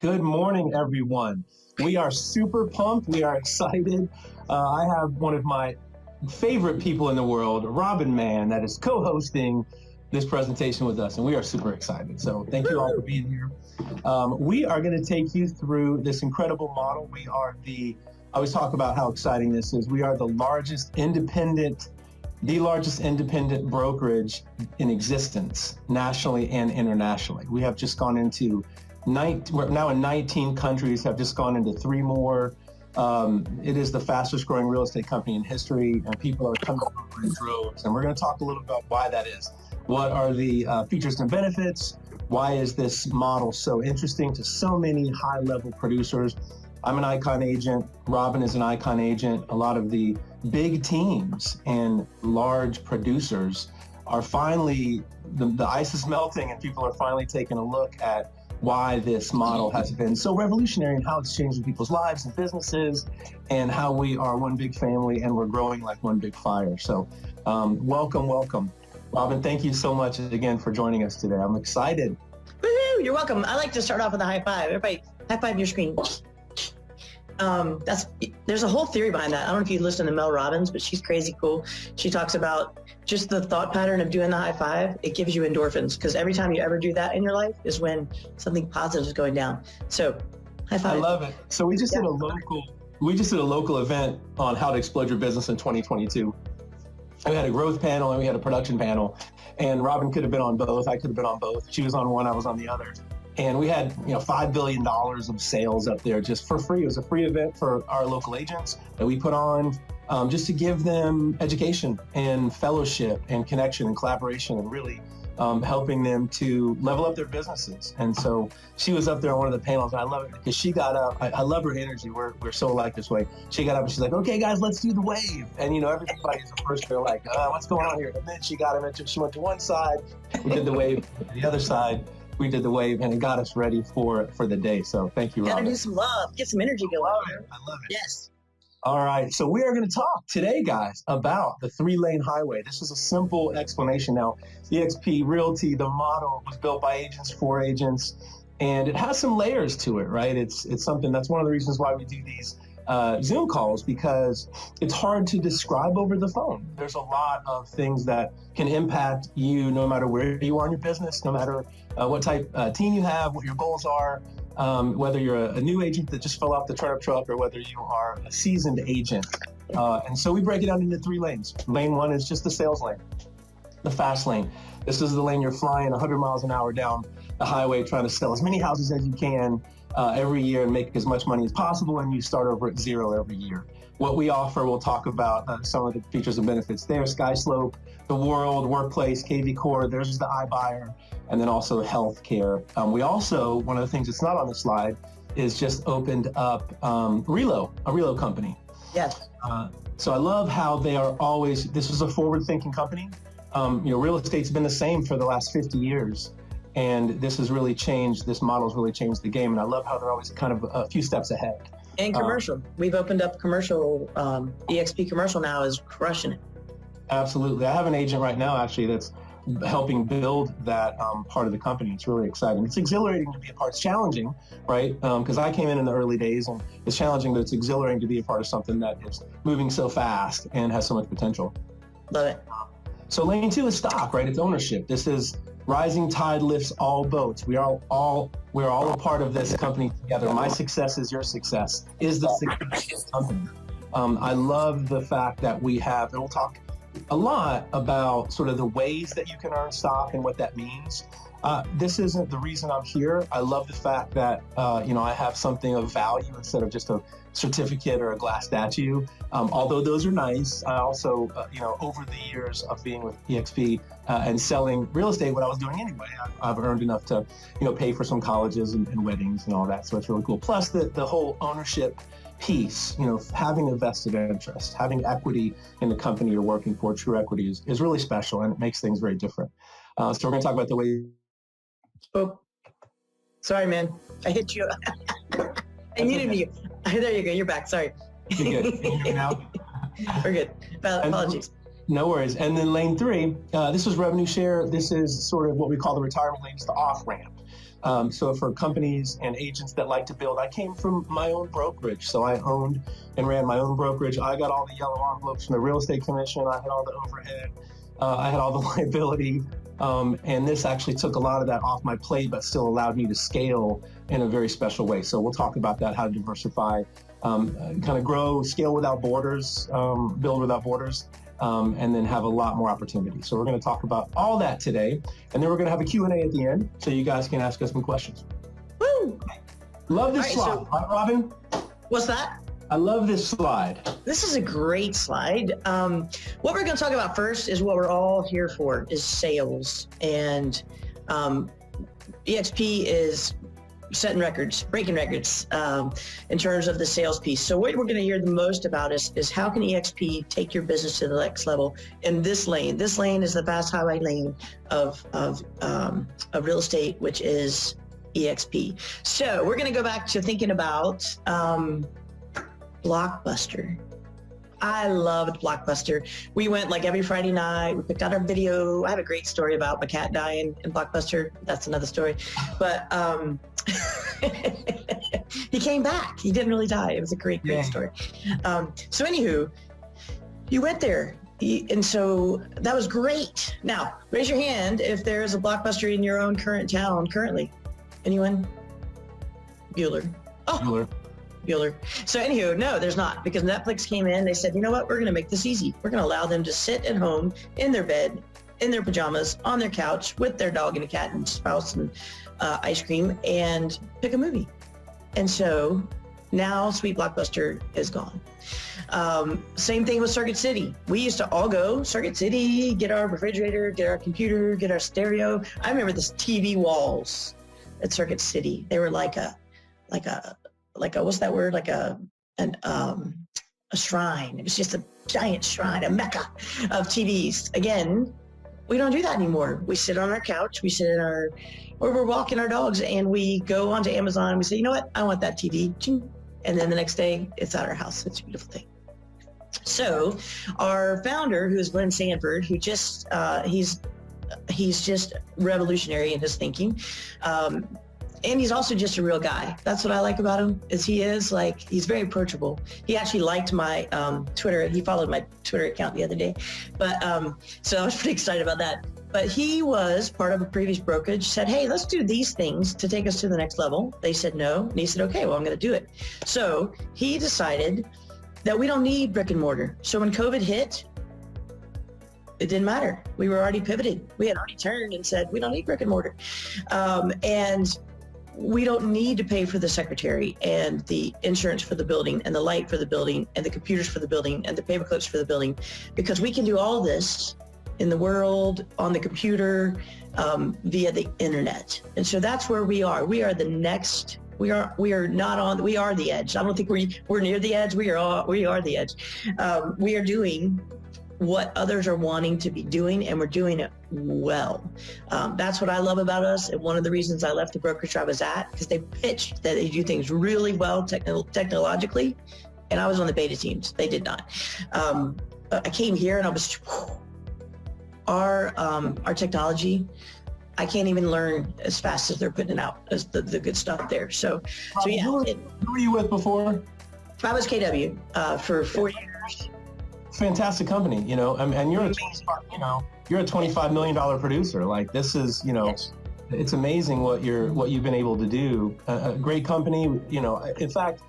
Good morning, everyone. We are super pumped. We are excited. I have one of my favorite people in the world, Robin Mann, that is co-hosting this presentation with us, and we are super excited. So thank you all for being here. We are going to take you through this incredible model. I always talk about how exciting this is. We are the largest independent brokerage in existence, nationally and internationally. We have just gone into we're now in 19 countries, have just gone into 3 more. It is the fastest growing real estate company in history, and people are coming over in droves. And we're going to talk a little about why that is. What are the features and benefits? Why is this model so interesting to so many high-level producers? I'm an Icon agent. Robin is an Icon agent. A lot of the big teams and large producers are finally, the ice is melting, and people are finally taking a look at why this model has been so revolutionary and how it's changing people's lives and businesses, and how we are one big family and we're growing like one big fire. So welcome. Robin, thank you so much again for joining us today. I'm excited. Woohoo, you're welcome. I like to start off with a high five. Everybody, high five your screen. There's a whole theory behind that. I don't know if you listen to Mel Robbins, but she's crazy cool. She talks about just the thought pattern of doing the high five. It gives you endorphins, because every time you ever do that in your life is when something positive is going down. So high five. I love it. So we just did a local event on how to explode your business in 2022. We had a growth panel and we had a production panel, and Robin could have been on both. I could have been on both. She was on one, I was on the other. And we had, $5 billion of sales up there just for free. It was a free event for our local agents that we put on just to give them education and fellowship and connection and collaboration, and really helping them to level up their businesses. And so she was up there on one of the panels, and I love it because she got up. I love her energy. We're so alike this way. She got up and she's like, "Okay, guys, let's do the wave." And everybody's at first they're like, "What's going on here?" And then she got him. She went to one side, we did the wave. To the other side, we did the wave, and it got us ready for the day. So thank you, Robin. Gotta do some love, get some energy going. I love it. Yes. All right, so we are going to talk today, guys, about the 3-lane highway. This is a simple explanation. Now, eXp Realty, the model was built by agents for agents, and it has some layers to it, right? It's something that's one of the reasons why we do these Zoom calls, because it's hard to describe over the phone. There's a lot of things that can impact you no matter where you are in your business, no matter what type team you have, what your goals are, whether you're a new agent that just fell off the turnip truck or whether you are a seasoned agent. And so we break it down into 3 lanes. Lane 1 is just the sales lane, the fast lane. This is the lane you're flying 100 miles an hour down the highway trying to sell as many houses as you can every year and make as much money as possible, and you start over at 0 every year. What we offer, we'll talk about some of the features and benefits there. Sky Slope, The World, Workplace, KV Core, there's the iBuyer, and then also healthcare. We also, one of the things that's not on the slide, is just opened up Relo, a Relo company. Yes. So I love how they are always, this is a forward-thinking company. Real estate's been the same for the last 50 years. And this has really changed, this model's really changed the game. And I love how they're always kind of a few steps ahead. And commercial. We've opened up commercial, eXp commercial now is crushing it. Absolutely. I have an agent right now, actually, that's helping build that part of the company. It's really exciting. It's exhilarating to be a part. It's challenging, right? Because I came in the early days, and it's challenging, but it's exhilarating to be a part of something that is moving so fast and has so much potential. Love it. So lane 2 is stock, right? It's ownership. This is rising tide lifts all boats. we're all a part of this company together. My success is your success, is the success of this company. I love the fact that we have, and we'll talk a lot about sort of the ways that you can earn stock and what that means. This isn't the reason I'm here. I love the fact that, I have something of value instead of just a certificate or a glass statue. Although those are nice, I also, over the years of being with eXp and selling real estate, what I was doing anyway, I've earned enough to, pay for some colleges and weddings and all that. So it's really cool. Plus the whole ownership piece, having a vested interest, having equity in the company you're working for, true equity is really special, and it makes things very different. So we're going to talk about the way. Oh, sorry, man. I hit you. I muted you. There you go. You're back. Sorry. You're good. Can you hear me now? We're good. Apologies. No worries. And then lane 3, this is revenue share. This is sort of what we call the retirement lane. It's the off-ramp. So for companies and agents that like to build, I came from my own brokerage. So I owned and ran my own brokerage. I got all the yellow envelopes from the real estate commission. I had all the overhead. I had all the liability. And this actually took a lot of that off my plate, but still allowed me to scale in a very special way. So we'll talk about that, how to diversify, kind of grow, scale without borders, build without borders. And then have a lot more opportunities. So we're going to talk about all that today. And then we're going to have a Q&A at the end so you guys can ask us some questions. Woo! Love this slide. Right, Robin? What's that? I love this slide. This is a great slide. What we're going to talk about first is what we're all here for, is sales. And eXp is setting records, breaking records in terms of the sales piece. So what we're going to hear the most about is how can eXp take your business to the next level in this lane. This lane is the fast highway lane of real estate, which is eXp. So we're going to go back to thinking about Blockbuster. I loved Blockbuster. We went like every Friday night. We picked out our video. I have a great story about my cat dying in Blockbuster. That's another story. But he came back. He didn't really die. It was a great story. So anywho, you went there. And so that was great. Now, raise your hand if there is a Blockbuster in your own current town currently. Anyone? Bueller. Oh. Bueller. So anywho, no, there's not, because Netflix came in. They said, you know what? We're going to make this easy. We're going to allow them to sit at home in their bed, in their pajamas, on their couch with their dog and a cat and spouse and ice cream and pick a movie. And so now Sweet Blockbuster is gone. Same thing with Circuit City. We used to all go Circuit City, get our refrigerator, get our computer, get our stereo. I remember the TV walls at Circuit City. They were like a what's that word? Like a shrine. It was just a giant shrine, a mecca of TVs. Again, we don't do that anymore. We sit on our couch, we sit in or we're walking our dogs, and we go onto Amazon and we say, you know what? I want that TV. And then the next day it's at our house. It's a beautiful thing. So our founder, who is Glenn Sanford, who just, he's just revolutionary in his thinking. And he's also just a real guy. That's what I like about him, is he's very approachable. He actually liked my Twitter. He followed my Twitter account the other day. But so I was pretty excited about that. But he was part of a previous brokerage, said, hey, let's do these things to take us to the next level. They said no. And he said, okay, well, I'm going to do it. So he decided that we don't need brick and mortar. So when COVID hit, it didn't matter. We were already pivoted. We had already turned and said, we don't need brick and mortar. And we don't need to pay for the secretary and the insurance for the building and the light for the building and the computers for the building and the paper clips for the building, because we can do all this in the world, on the computer, via the internet. And so that's where we are. We are the next, we are the edge. I don't think we're near the edge. We are the edge. We are doing what others are wanting to be doing, and we're doing it well. That's what I love about us. And one of the reasons I left the brokerage I was at, because they pitched that they do things really well technologically, and I was on the beta teams. They did not. I came here and I was, our technology, I can't even learn as fast as they're putting it out, as the good stuff there. So yeah. Who were you with before? I was KW for 4 years. Fantastic company, and you're you're a $25 million producer. Like, this is, Yes. It's amazing what you've been able to do. A great company, in fact,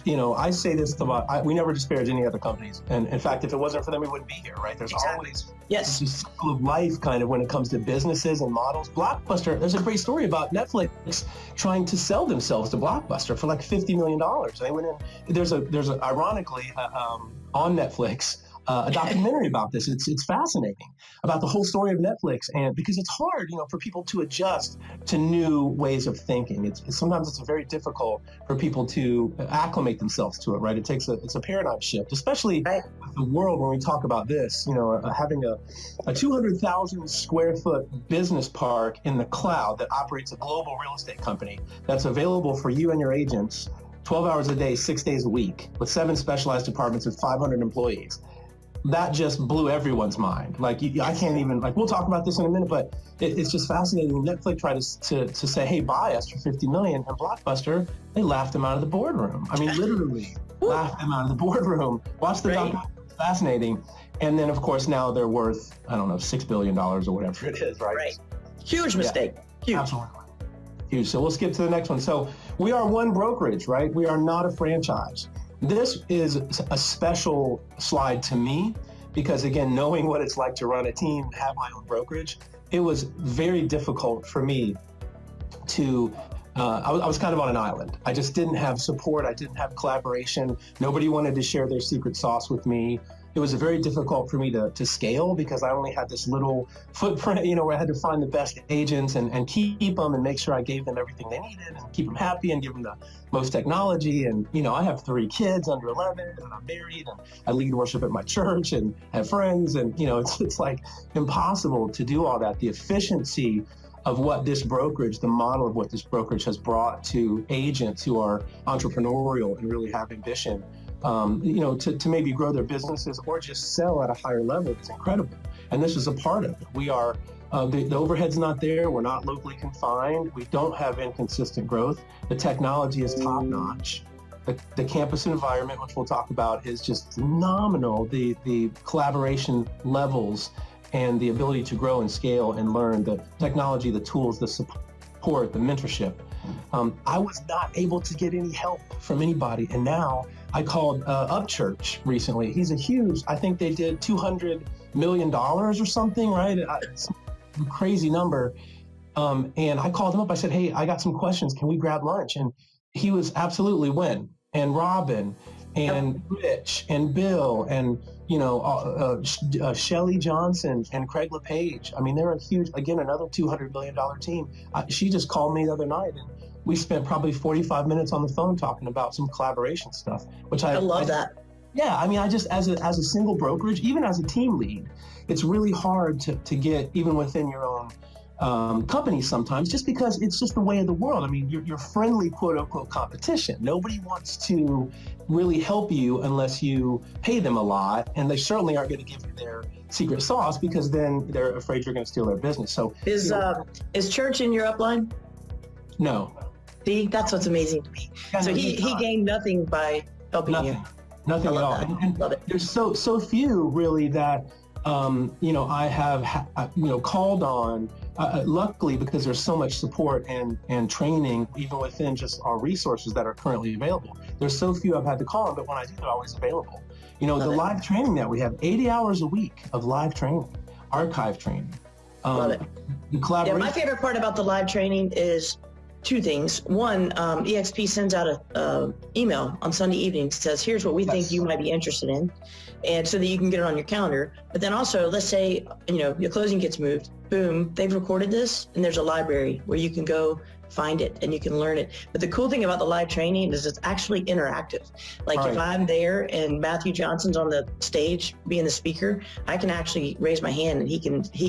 I say this about, we never disparage any other companies. And in fact, if it wasn't for them, we wouldn't be here, right? There's always this cycle of life kind of when it comes to businesses and models. Blockbuster, there's a great story about Netflix trying to sell themselves to Blockbuster for like $50 million. They went in, there's ironically, on Netflix, a documentary about this. It's fascinating about the whole story of Netflix, and because it's hard, for people to adjust to new ways of thinking. Sometimes it's very difficult for people to acclimate themselves to it, right? It's a paradigm shift, especially with the world when we talk about this. Having a 200,000 square foot business park in the cloud that operates a global real estate company that's available for you and your agents 12 hours a day, 6 days a week, with 7 specialized departments with 500 employees. that just blew everyone's mind. Like, I can't even, like, we'll talk about this in a minute, but it's just fascinating. Netflix tried to say, hey, buy us for $50 million, and Blockbuster, they laughed them out of the boardroom. I mean, literally laughed them out of the boardroom. Watch the documentary, it's fascinating. And then, of course, now they're worth, I don't know, $6 billion or whatever it is, right? Right. Huge mistake. Huge. Absolutely. Huge. So we'll skip to the next one. So we are one brokerage, right? We are not a franchise. This is a special slide to me because, again, knowing what it's like to run a team, have my own brokerage, it was very difficult for me to, I was kind of on an island. I just didn't have support. I didn't have collaboration. Nobody wanted to share their secret sauce with me. It was very difficult for me to scale because I only had this little footprint, where I had to find the best agents and keep them and make sure I gave them everything they needed and keep them happy and give them the most technology. And, I have 3 kids under 11 and I'm married and I lead worship at my church and have friends. And, it's like impossible to do all that. The efficiency of what this brokerage, the model of what this brokerage has brought to agents who are entrepreneurial and really have ambition, to maybe grow their businesses or just sell at a higher level is incredible. And this is a part of it. We are, the overhead's not there. We're not locally confined. We don't have inconsistent growth. The technology is top notch. The campus environment, which we'll talk about, is just phenomenal. The collaboration levels and the ability to grow and scale and learn, the technology, the tools, the support, the mentorship. I was not able to get any help from anybody. And now I called Upchurch recently. He's a huge, I think they did $200 million or something, right? It's a crazy number. And I called him up. I said, hey, I got some questions. Can we grab lunch? And he was absolutely Win and Robin and Rich and Bill and, Shelly Johnson and Craig LePage. I mean, they're a huge, again, another $200 million team. She just called me the other night and we spent probably 45 minutes on the phone talking about some collaboration stuff, which I love that. Yeah, I mean, I just, as a single brokerage, even as a team lead, it's really hard to get even within your own companies sometimes, just because it's just the way of the world. I mean, you're friendly, quote unquote, competition. Nobody wants to really help you unless you pay them a lot, and they certainly aren't going to give you their secret sauce because then they're afraid you're going to steal their business. So is Church in your upline? No. See, that's what's amazing to me. Yeah, so he gained nothing by helping you. Nothing at all. And love it. There's so few really that I have called on. Luckily, because there's so much support and training, even within just our resources that are currently available. There's so few I've had to call on, but when I do, they're always available. Live training that we have, 80 hours a week of live training, archive training. Love it. The collaboration. Yeah, my favorite part about the live training is 2 things. One, eXp sends out a email on Sunday evening, says, here's what we think you might be interested in, and so that you can get it on your calendar. But then also, let's say, your closing gets moved, boom, they've recorded this, and there's a library where you can go find it and you can learn it. But the cool thing about the live training is it's actually interactive. Like if I'm there and Matthew Johnson's on the stage being the speaker, I can actually raise my hand and he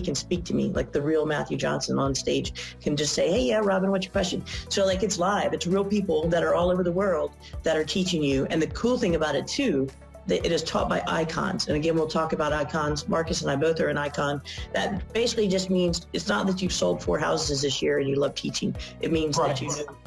can speak to me like the real Matthew Johnson on stage can just say, hey, yeah, Robin, what's your question? So like it's live, it's real people that are all over the world that are teaching you. And the cool thing about it too, it is taught by icons. And again, we'll talk about icons. Marcus and I both are an icon. That basically just means it's not that you've sold 4 houses this year and you love teaching. It means that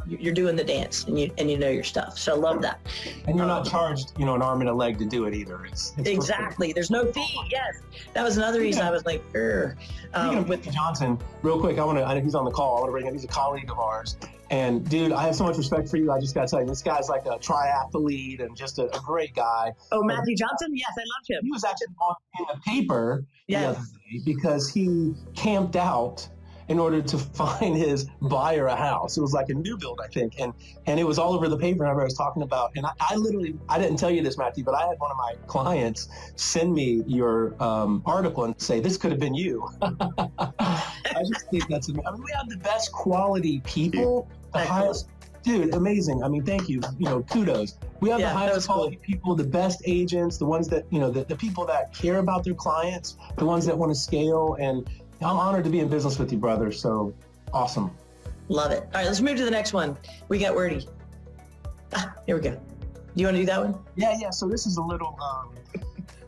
you're doing the dance and you know your stuff. So I love that. And you're not charged, an arm and a leg to do it either. It's exactly. There's no fee. Yes. That was another reason I was like, with Johnson, real quick, I know he's on the call. I want to bring him. He's a colleague of ours. And dude, I have so much respect for you. I just got to tell you, this guy's like a triathlete and just a great guy. Oh, Matthew Johnson? Yes, I loved him. He was actually in the paper the other day because he camped out in order to find his buyer a house. It was like a new build, I think. And it was all over the paper. I was talking about, and I didn't tell you this, Matthew, but I had one of my clients send me your article and say, this could have been you. I just think that's amazing. I mean, we have the best quality people, the highest, dude, amazing. I mean, thank you. Kudos. We have the highest quality people, the best agents, the ones that, the people that care about their clients, the ones that want to scale. And I'm honored to be in business with you, brother. So awesome. Love it. All right, let's move to the next one. We got wordy. Here we go. Do you want to do that one? Yeah. So this is a little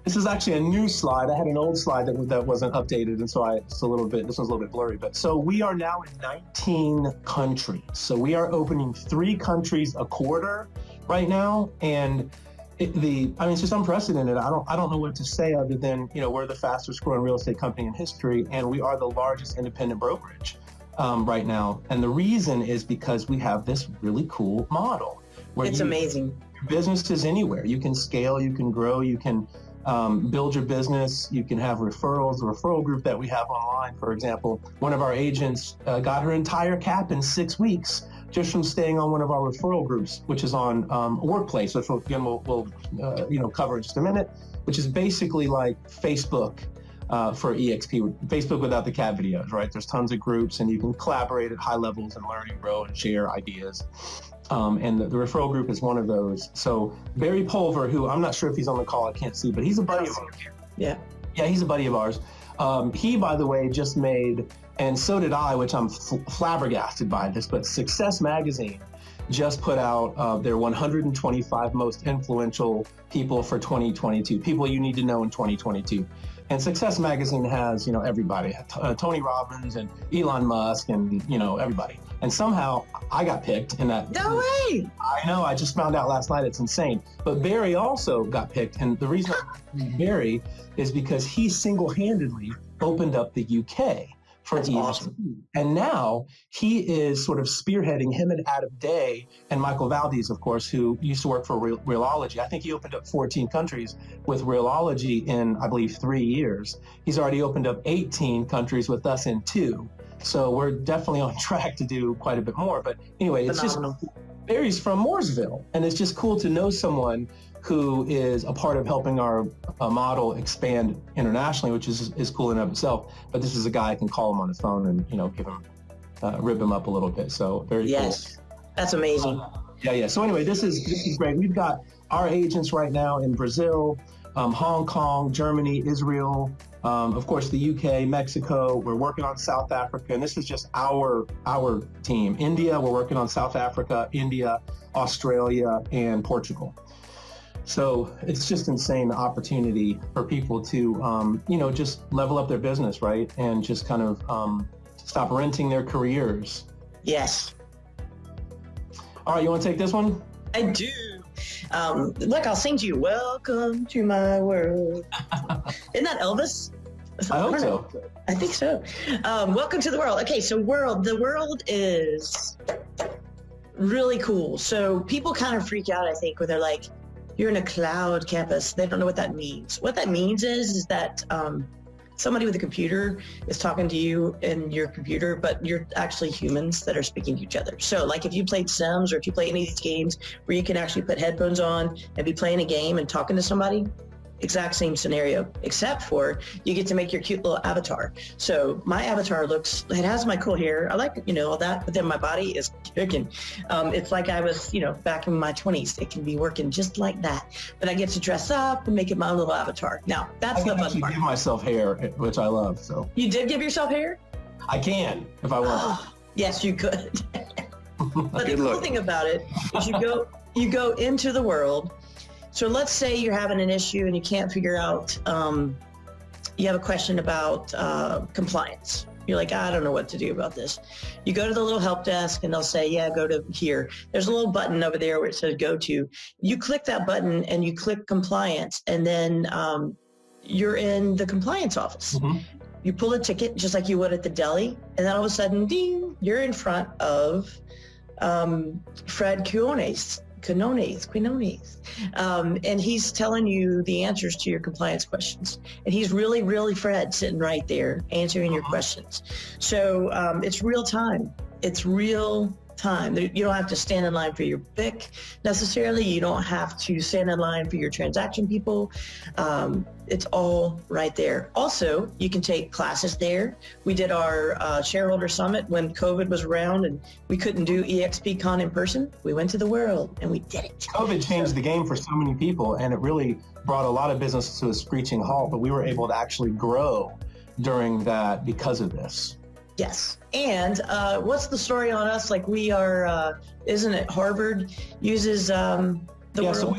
This is actually a new slide. I had an old slide that wasn't updated, and so this one's a little bit blurry. But so we are now in 19 countries. So we are opening 3 countries a quarter right now, and it's just unprecedented. I don't know what to say other than, we're the fastest growing real estate company in history, and we are the largest independent brokerage right now. And the reason is because we have this really cool model. It's amazing. Your business is anywhere. You can scale, you can grow, you can build your business. You can have referrals. The referral group that we have online, for example, one of our agents got her entire cap in 6 weeks just from staying on one of our referral groups, which is on Workplace, which again we'll cover in just a minute, which is basically like Facebook for eXp, Facebook without the cat videos, right? There's tons of groups, and you can collaborate at high levels and learn and grow and share ideas. And the referral group is one of those. So Barry Pulver, who I'm not sure if he's on the call, I can't see, but he's a buddy of ours. Yeah, he's a buddy of ours. He, by the way, just made, and so did I, which I'm flabbergasted by this, but Success Magazine just put out their 125 most influential people for 2022, people you need to know in 2022. And Success Magazine has, everybody, Tony Robbins and Elon Musk and, everybody. And somehow I got picked in that. No way! I know, I just found out last night. It's insane. But Barry also got picked. And the reason Barry is because he single-handedly opened up the UK for That's awesome. And now he is sort of spearheading, him and Adam Day and Michael Valdez, of course, who used to work for Realogy. I think he opened up 14 countries with Realogy in, I believe, 3 years. He's already opened up 18 countries with us in 2. So we're definitely on track to do quite a bit more. But anyway, it's Phenomenal. just Barry's from Mooresville, and it's just cool to know someone who is a part of helping our model expand internationally, which is cool in and of itself. But this is a guy I can call him on his phone and give him, rib him up a little bit. So very cool. That's amazing. Yeah. So anyway, this is great. We've got our agents right now in Brazil, Hong Kong, Germany, Israel, of course the UK, Mexico. We're working on South Africa, and this is just our team. India, we're working on South Africa, India, Australia, and Portugal. So it's just insane opportunity for people to, just level up their business, right? And just kind of stop renting their careers. Yes. All right, you want to take this one? I do. Look, I'll sing to you. Welcome to my world. Isn't that Elvis? I hope so. I think so. Welcome to the world. Okay, so the world is really cool. So people kind of freak out, I think, when they're like, you're in a cloud campus. They don't know what that means. What that means is that somebody with a computer is talking to you in your computer, but you're actually humans that are speaking to each other. So like if you played Sims or if you play any of these games where you can actually put headphones on and be playing a game and talking to somebody, exact same scenario, except for you get to make your cute little avatar. So my avatar it has my cool hair. I like, all that, but then my body is kicking. It's like I was, back in my 20s. It can be working just like that. But I get to dress up and make it my own little avatar. Now, that's the fun part. I can give myself hair, which I love, so. You did give yourself hair? I can, if I want. Yes, you could. But the cool thing about it is you go into the world. So let's say you're having an issue and you can't figure out, you have a question about compliance. You're like, I don't know what to do about this. You go to the little help desk and they'll say, yeah, go to here. There's a little button over there where it says go to. You click that button and you click compliance, and then you're in the compliance office. Mm-hmm. You pull a ticket just like you would at the deli, and then all of a sudden, ding, you're in front of Fred Quinones. And he's telling you the answers to your compliance questions. And he's really, really Fred sitting right there answering your questions. So it's real time. It's real time. You don't have to stand in line for your BIC necessarily. You don't have to stand in line for your transaction people. It's all right there. Also, you can take classes there. We did our shareholder summit when COVID was around and we couldn't do eXpCon in person. We went to the world and we did it. COVID changed the game for so many people, and it really brought a lot of business to a screeching halt, but we were able to actually grow during that because of this. Yes. And what's the story on us? Like we are, isn't it Harvard uses the world?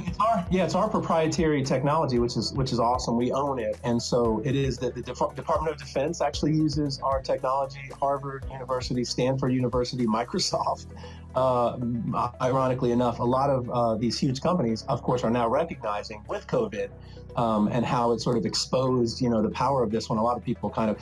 It's our proprietary technology, which is awesome. We own it, and so it is that the Department of Defense actually uses our technology. Harvard University, Stanford University, Microsoft. Ironically enough, a lot of these huge companies, of course, are now recognizing with COVID and how it sort of exposed, the power of this one. A lot of people kind of,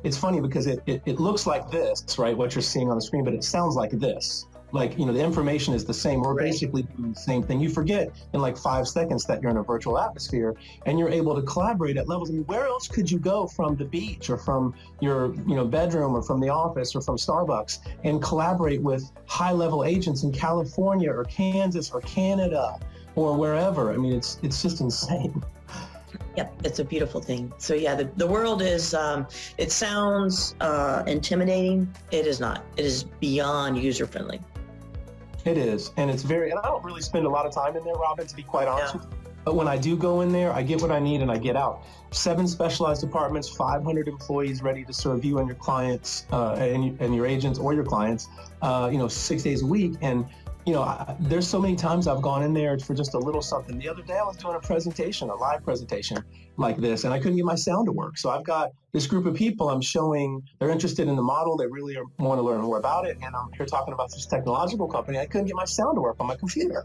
it's funny because it looks like this, right? What you're seeing on the screen, but it sounds like this. Like, the information is the same. We're basically doing the same thing. You forget in like 5 seconds that you're in a virtual atmosphere and you're able to collaborate at levels. I mean, where else could you go from the beach or from your, bedroom or from the office or from Starbucks and collaborate with high-level agents in California or Kansas or Canada or wherever? I mean, it's just insane. Yep, it's a beautiful thing. So yeah, the world is, it sounds intimidating. It is not. It is beyond user-friendly. It is, and it's and I don't really spend a lot of time in there, Robin, to be quite honest with you. But when I do go in there, I get what I need and I get out. 7 specialized departments, 500 employees ready to serve you and your clients and your agents or your clients, 6 days a week. And there's so many times I've gone in there for just a little something. The other day I was doing a live presentation like this, and I couldn't get my sound to work. So I've got this group of people I'm showing, they're interested in the model, they really want to learn more about it, and I'm here talking about this technological company. I couldn't get my sound to work on my computer.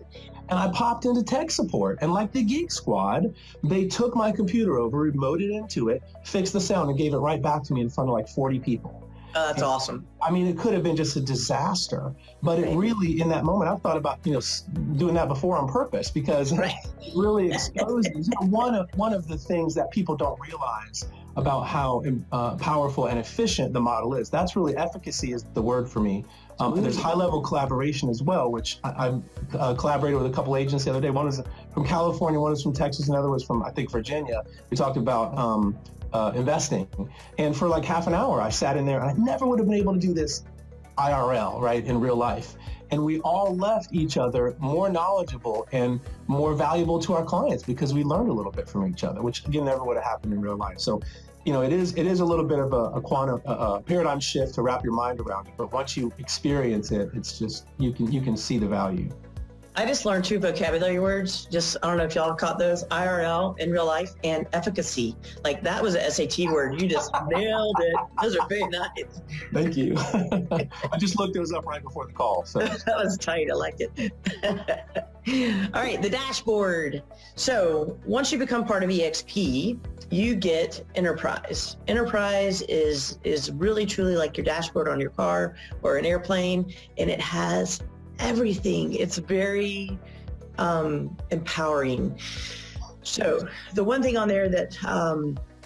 And I popped into tech support, and like the Geek Squad, they took my computer over, remoted into it, fixed the sound, and gave it right back to me in front of like 40 people. That's awesome. I mean, it could have been just a disaster, but it really, in that moment, I thought about, doing that before on purpose because it really exposes one of the things that people don't realize about how powerful and efficient the model is. That's really efficacy is the word for me. And there's high-level collaboration as well, which I've collaborated with a couple agents the other day. One is from California, one is from Texas, another was from, I think, Virginia. We talked about investing. And for like half an hour, I sat in there and I never would have been able to do this IRL, right, in real life. And we all left each other more knowledgeable and more valuable to our clients because we learned a little bit from each other, which again, never would have happened in real life. So, it is a little bit of a paradigm shift to wrap your mind around it. But once you experience it, it's just, you can see the value. I just learned 2 vocabulary words. I don't know if y'all caught those: IRL in real life and efficacy. Like that was an SAT word. You just nailed it. Those are very nice. Thank you. I just looked those up right before the call. So that was tight. I liked it. All right, the dashboard. So once you become part of eXp, you get Enterprise. Enterprise is really truly like your dashboard on your car or an airplane, and it has everything. It's very empowering. So the one thing on there that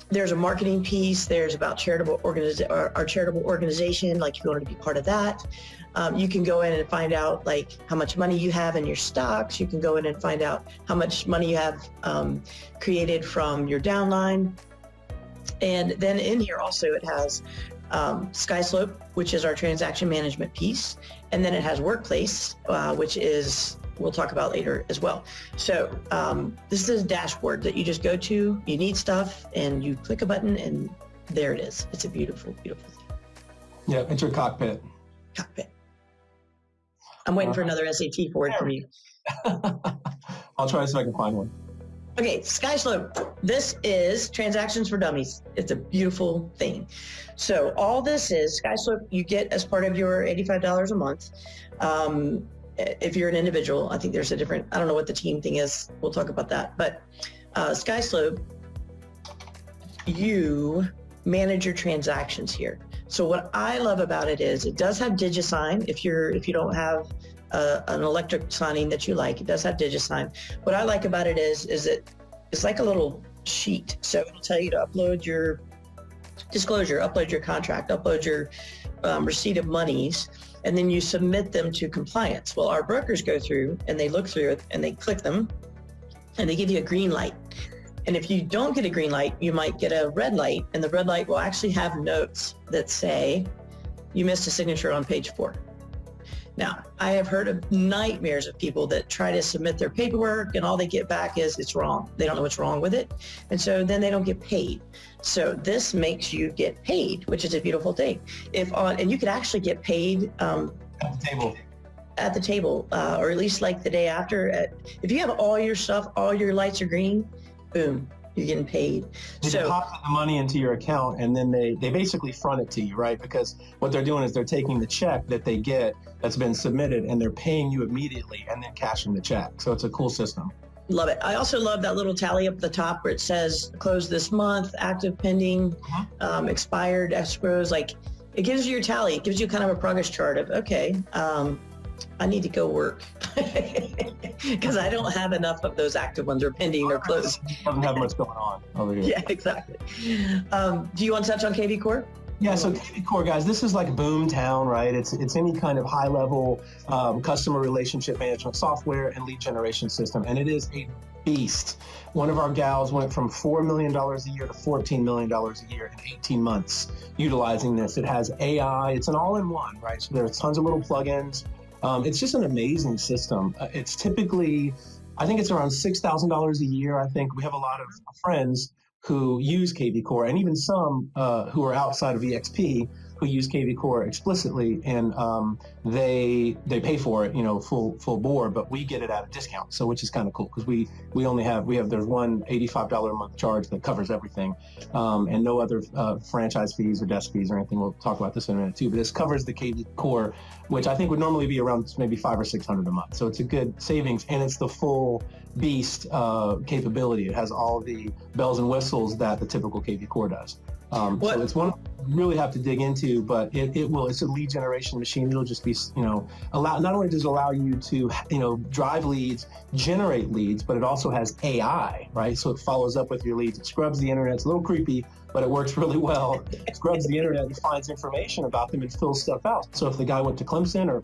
there's a marketing piece, there's about our charitable organization, like if you want to be part of that. You can go in and find out like how much money you have in your stocks. You can go in and find out how much money you have created from your downline. And then in here also it has SkySlope, which is our transaction management piece. And then it has Workplace, which is, we'll talk about later as well. So this is a dashboard that you just go to, you need stuff, and you click a button, and there it is. It's a beautiful, beautiful thing. Yeah, it's your cockpit. I'm waiting for another SAT for it from you. I'll try to see if I can find one. Okay, SkySlope. This is Transactions for Dummies. It's a beautiful thing. So all this is SkySlope you get as part of your $85 a month. If you're an individual, I think there's a different, I don't know what the team thing is. We'll talk about that. But SkySlope, you manage your transactions here. So what I love about it is it does have DigiSign. If you don't have an electric signing that you like, it does have DigiSign. What I like about it is that it's like a little sheet. So it'll tell you to upload your disclosure, upload your contract, upload your receipt of monies, and then you submit them to compliance. Well, our brokers go through and they look through it and they click them and they give you a green light. And if you don't get a green light, you might get a red light, and the red light will actually have notes that say you missed a signature on page 4. Now, I have heard of nightmares of people that try to submit their paperwork and all they get back is it's wrong. They don't know what's wrong with it. And so then they don't get paid. So this makes you get paid, which is a beautiful thing. And you could actually get paid at the table. at the table, or at least like the day after. If you have all your stuff, all your lights are green, boom, you're getting paid. They deposit the money into your account, and then they basically front it to you, right? Because what they're doing is they're taking the check that they get that's been submitted, and they're paying you immediately and then cashing the check. So it's a cool system. Love it. I also love that little tally up the top where it says closed this month, active pending, expired escrows. Like, it gives you your tally. It gives you kind of a progress chart of, okay, I need to go work because I don't have enough of those active ones or pending or closed. Doesn't have much going on over here. Yeah, exactly. Do you want to touch on KV Core? Yeah, so KV Core, guys, this is like boom town, right? It's any kind of high-level customer relationship management software and lead generation system, and it is a beast. One of our gals went from $4 million a year to $14 million a year in 18 months utilizing this. It has AI. It's an all-in-one, right? So there's tons of little plugins. It's just an amazing system. It's typically, I think it's around $6,000 a year. I think we have a lot of friends who use KV Core, and even some who are outside of eXp who use KV Core explicitly, and they pay for it, full bore, but we get it at a discount. So which is kind of cool because we have there's one $85 a month charge that covers everything, and no other franchise fees or desk fees or anything. We'll talk about this in a minute too. But this covers the KV Core, which I think would normally be around maybe $500 or $600 a month. So it's a good savings, and it's the full beast capability. It has all the bells and whistles that the typical KV Core does. So it's one you really have to dig into, but it's a lead generation machine. It'll just be, not only does it allow you to, drive leads, generate leads, but it also has AI, right? So it follows up with your leads. It scrubs the internet. It's a little creepy, but it works really well. It scrubs the internet and finds information about them and fills stuff out. So if the guy went to Clemson or,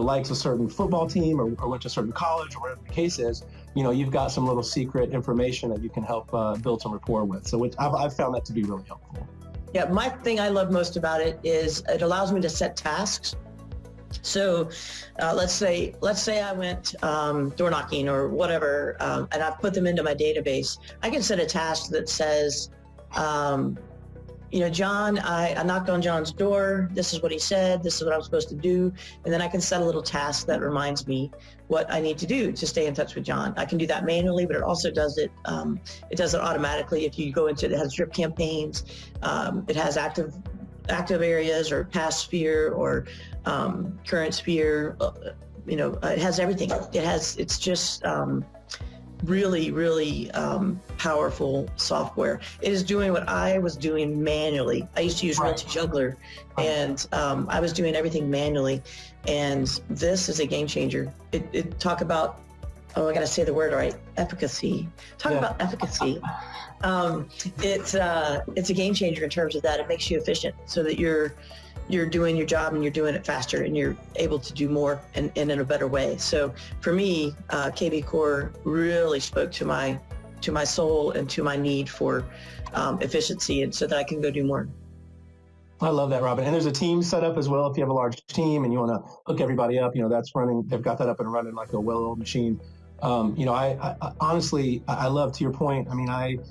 likes a certain football team or went to a certain college or whatever the case is, you've got some little secret information that you can help build some rapport with. So I've found that to be really helpful. Yeah, my thing I love most about it is it allows me to set tasks. So let's say I went door knocking or whatever, and I put them into my database. I can set a task that says, John, I knocked on John's door. This is what he said. This is what I'm supposed to do. And then I can set a little task that reminds me what I need to do to stay in touch with John. I can do that manually, but it also does it. It does it automatically. If you go into it, it has drip campaigns. It has active areas or past sphere or current sphere. It has everything. It's just really, really powerful software. It is doing what I was doing manually. I used to use Realty Juggler, and I was doing everything manually. And this is a game changer. It talk about, I gotta say the word right, efficacy. About efficacy. It's a game changer in terms of that. It makes you efficient so that you're doing your job and you're doing it faster and you're able to do more and in a better way. So for me, KV Core really spoke to my soul and to my need for efficiency, and so that I can go do more. I love that, Robin. And there's a team set up as well. If you have a large team and you want to hook everybody up, that's running. They've got that up and running like a well-oiled machine. I honestly, I love, to your point,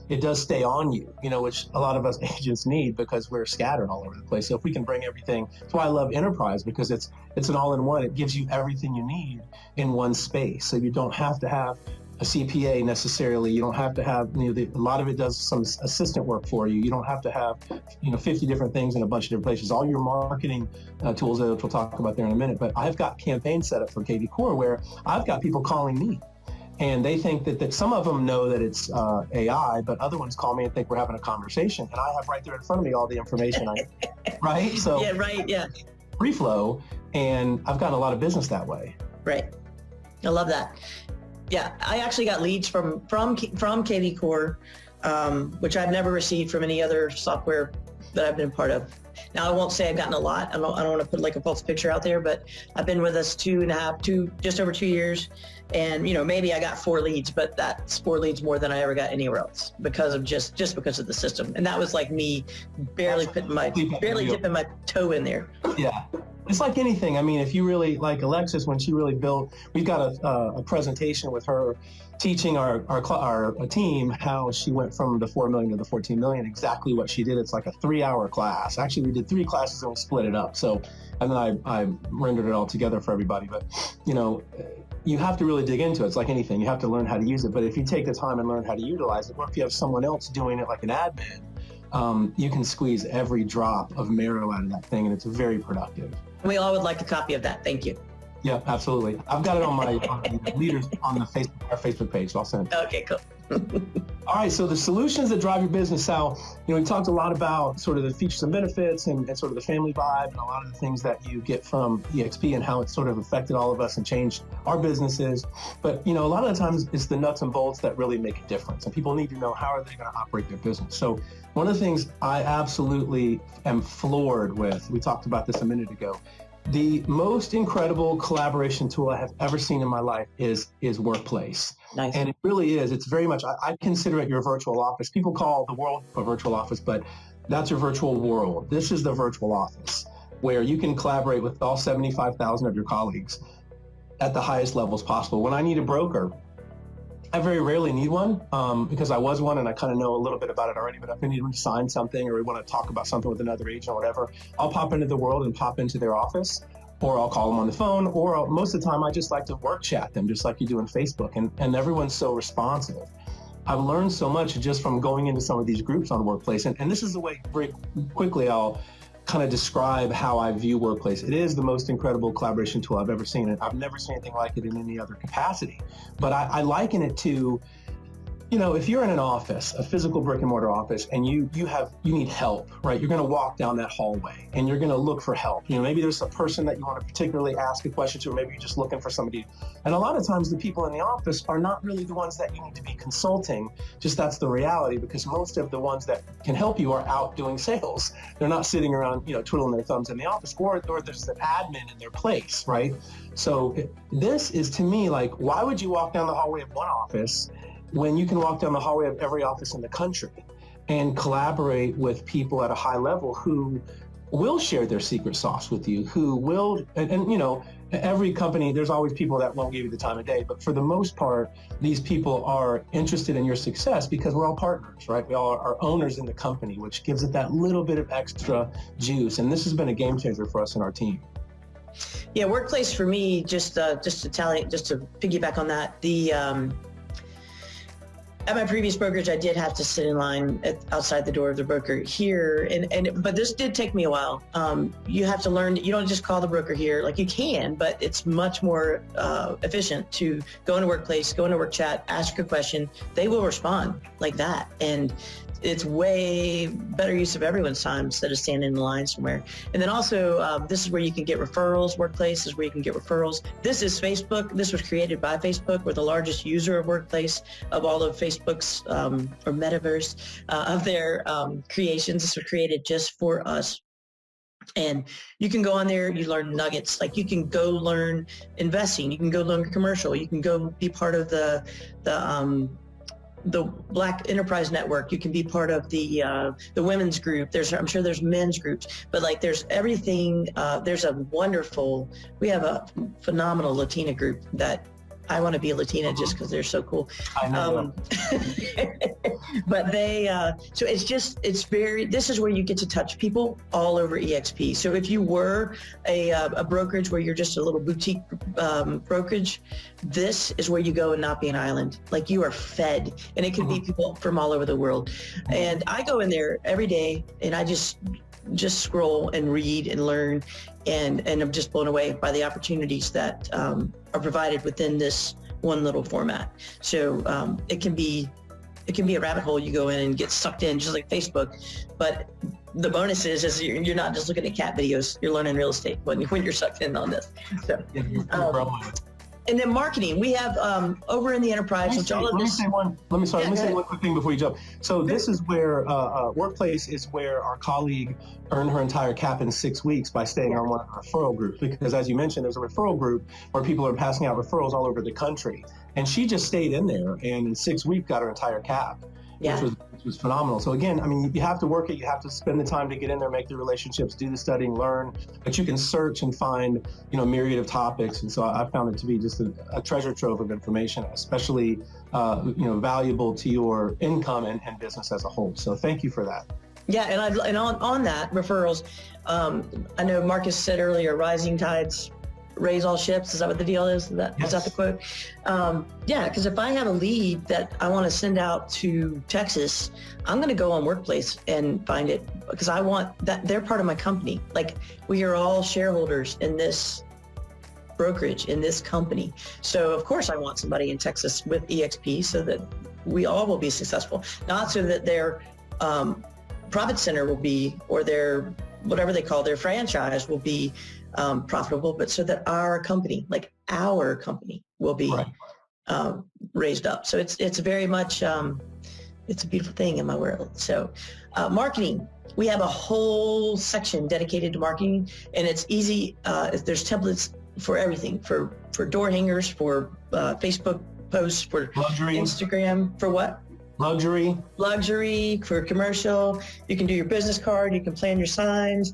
it does stay on you, which a lot of us agents need because we're scattered all over the place. So if we can bring everything, that's why I love Enterprise, because it's an all-in-one. It gives you everything you need in one space. So you don't have to have a CPA necessarily. You don't have to have, a lot of it does some assistant work for you. You don't have to have, 50 different things in a bunch of different places. All your marketing tools, which we'll talk about there in a minute. But I've got campaigns set up for KV Core where I've got people calling me. And they think that some of them know that it's AI, but other ones call me and think we're having a conversation. And I have right there in front of me all the information I need, right? So yeah, right, yeah. Free flow, and I've gotten a lot of business that way. Right. I love that. Yeah, I actually got leads from KV Core, which I've never received from any other software that I've been part of. Now, I won't say I've gotten a lot. I don't want to put like a false picture out there, but I've been with us just over 2 years. And, maybe I got 4 leads, but that's 4 leads more than I ever got anywhere else because of just because of the system. And that was like me barely dipping my toe in there. Yeah. It's like anything. I mean, if you really, like Alexis, when she really built, we've got a presentation with her teaching our team how she went from the 4 million to the 14 million, exactly what she did. It's like a 3-hour class. Actually, we did 3 classes and we split it up. So, and then I rendered it all together for everybody. But, you know, you have to really dig into it. It's like anything. You have to learn how to use it. But if you take the time and learn how to utilize it, or if you have someone else doing it like an admin, you can squeeze every drop of marrow out of that thing, and it's very productive. We all would like a copy of that. Thank you. Yeah, absolutely. I've got it on my leaders on the our Facebook page, so I'll send it. Okay, cool. All right, so the solutions that drive your business, Sal, you know, we talked a lot about sort of the features and benefits and sort of the family vibe and a lot of the things that you get from eXp and how it's sort of affected all of us and changed our businesses. But, you know, a lot of the times it's the nuts and bolts that really make a difference, and people need to know how are they going to operate their business. So one of the things I absolutely am floored with, we talked about this a minute ago, the most incredible collaboration tool I have ever seen in my life is Workplace. Nice. And it really is. It's very much, I consider it your virtual office. People call the world a virtual office, but that's your virtual world. This is the virtual office where you can collaborate with all 75,000 of your colleagues at the highest levels possible. When I need a broker, I very rarely need one because I was one and I kind of know a little bit about it already, but if I need to sign something or we want to talk about something with another agent or whatever, I'll pop into the world and pop into their office, or I'll call them on the phone, or most of the time I just like to work chat them just like you do in Facebook, and everyone's so responsive. I've learned so much just from going into some of these groups on Workplace, and this is the way very quickly I'll kind of describe how I view Workplace. It is the most incredible collaboration tool I've ever seen, and I've never seen anything like it in any other capacity. But I liken it to, you know, if you're in an office, a physical brick and mortar office, and you need help, right? You're going to walk down that hallway and you're going to look for help. You know, maybe there's a person that you want to particularly ask a question to, or maybe you're just looking for somebody. And a lot of times the people in the office are not really the ones that you need to be consulting. Just that's the reality, because most of the ones that can help you are out doing sales. They're not sitting around, you know, twiddling their thumbs in the office, or there's an admin in their place, right? So this is, to me, like, why would you walk down the hallway of one office when you can walk down the hallway of every office in the country and collaborate with people at a high level who will share their secret sauce with you, who will, and you know, every company, there's always people that won't give you the time of day, but for the most part, these people are interested in your success because we're all partners, right? We all are owners in the company, which gives it that little bit of extra juice. And this has been a game changer for us and our team. Yeah, Workplace for me, just to piggyback on that, at my previous brokerage, I did have to sit in line outside the door of the broker here, but this did take me a while. You have to learn, you don't just call the broker here, like you can, but it's much more efficient to go into Workplace, go into work chat, ask a question. They will respond like that. And it's way better use of everyone's time instead of standing in the line somewhere. And then also, this is where you can get referrals. Workplace is where you can get referrals. This is Facebook. This was created by Facebook. We're the largest user of Workplace of all of Facebook's or metaverse of their creations. This was created just for us. And you can go on there, you learn nuggets. Like you can go learn investing. You can go learn commercial. You can go be part of the Black Enterprise Network. You can be part of the women's group. I'm sure there's men's groups, but like there's everything. We have a phenomenal Latina group that I want to be a Latina just because they're so cool. I know. But this is where you get to touch people all over eXp. So if you were a brokerage where you're just a little boutique brokerage, this is where you go and not be an island. Like you are fed, and it could be people from all over the world. And I go in there every day and I just scroll and read and learn, and I'm just blown away by the opportunities that are provided within this one little format. So it can be a rabbit hole you go in and get sucked in, just like Facebook. But the bonus is you're not just looking at cat videos. You're learning real estate when you're sucked in on this. So, and then marketing, we have over in the enterprise. Let me say one quick thing before you jump. So this is where Workplace is where our colleague earned her entire cap in 6 weeks by staying on one of our referral groups. Because as you mentioned, there's a referral group where people are passing out referrals all over the country. And she just stayed in there and in 6 weeks got her entire cap. Yeah. which was phenomenal. So again, I mean, you have to work it. You have to spend the time to get in there, make the relationships, do the studying, learn. But you can search and find, a myriad of topics. And so I found it to be just a treasure trove of information, especially, valuable to your income and business as a whole. So thank you for that. Yeah, and on that referrals, I know Marcus said earlier, rising tides raise all ships. Is that what the deal is? Is that the quote? Yeah, because if I have a lead that I want to send out to Texas, I'm going to go on Workplace and find it because I want that. They're part of my company. Like, we are all shareholders in this brokerage, in this company. So of course I want somebody in Texas with eXp so that we all will be successful, not so that their profit center will be, or their, whatever they call their franchise will be profitable, but so that our company will be raised up. So it's very much, it's a beautiful thing in my world. So marketing, we have a whole section dedicated to marketing, and it's easy. There's templates for everything, for door hangers, for Facebook posts, for luxury, Instagram, for what? Luxury, for commercial. You can do your business card. You can plan your signs.